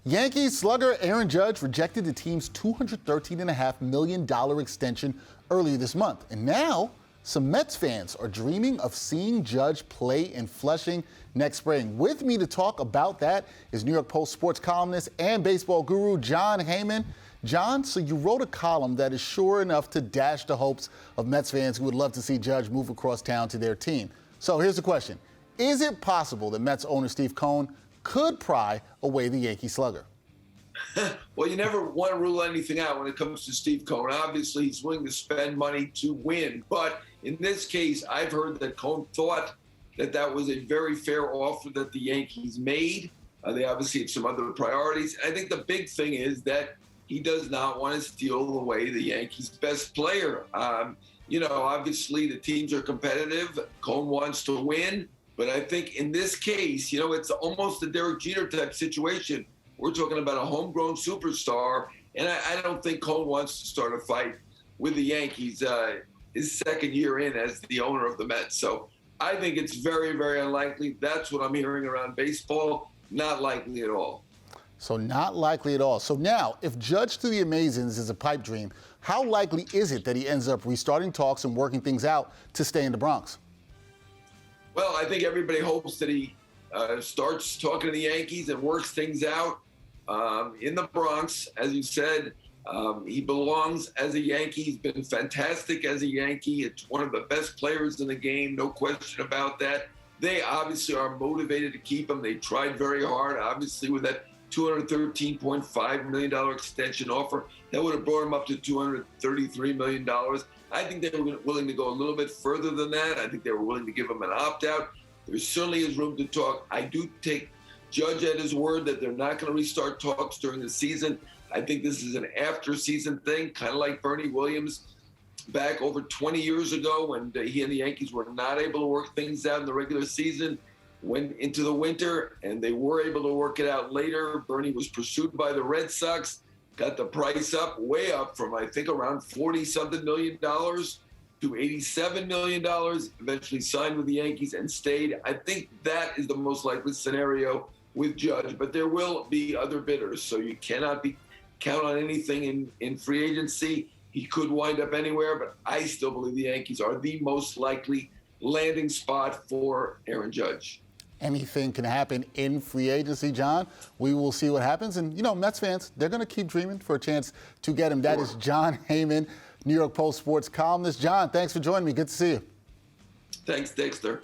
Yankees slugger Aaron Judge rejected the team's $213.5 million extension earlier this month. And now, some Mets fans are dreaming of seeing Judge play in Flushing next spring. With me to talk about that is New York Post sports columnist and baseball guru Jon Heyman. Jon, so you wrote a column that is sure enough to dash the hopes of Mets fans who would love to see Judge move across town to their team. So here's the question. Is it possible that Mets owner Steve Cohen could pry away the Yankee slugger? Well, you never want to rule anything out when it comes to Steve Cohen. Obviously, he's willing to spend money to win. But in this case, I've heard that Cohen thought that that was a very fair offer that the Yankees made. They obviously have some other priorities. I think the big thing is that he does not want to steal away the Yankees' best player. Obviously, the teams are competitive. Cohen wants to win. But I think in this case, it's almost a Derek Jeter type situation. We're talking about a homegrown superstar, and I don't think Cohen wants to start a fight with the Yankees his second year in as the owner of the Mets. So I think it's very, very unlikely. That's what I'm hearing around baseball. Not likely at all. So not likely at all. So now, if Judge to the Amazins is a pipe dream, how likely is it that he ends up restarting talks and working things out to stay in the Bronx? Well, I think everybody hopes that he starts talking to the Yankees and works things out in the Bronx. As you said, he belongs as a Yankee. He's been fantastic as a Yankee. It's one of the best players in the game, no question about that. They obviously are motivated to keep him. They tried very hard, obviously, with that $213.5 million extension offer. That would have brought him up to $233 million. I think they were willing to go a little bit further than that. I think they were willing to give him an opt-out. There certainly is room to talk. I do take Judge at his word that they're not going to restart talks during the season. I think this is an after-season thing, kind of like Bernie Williams back over 20 years ago when he and the Yankees were not able to work things out in the regular season, went into the winter, and they were able to work it out later. Bernie was pursued by the Red Sox, got the price up, way up from, I think, around $40-something million to $87 million, eventually signed with the Yankees and stayed. I think that is the most likely scenario with Judge, but there will be other bidders, so you cannot count on anything in free agency. He could wind up anywhere, but I still believe the Yankees are the most likely landing spot for Aaron Judge. Anything can happen in free agency, Jon. We will see what happens. And, Mets fans, they're going to keep dreaming for a chance to get him. That is Jon Heyman, New York Post sports columnist. Jon, thanks for joining me. Good to see you. Thanks, Dexter.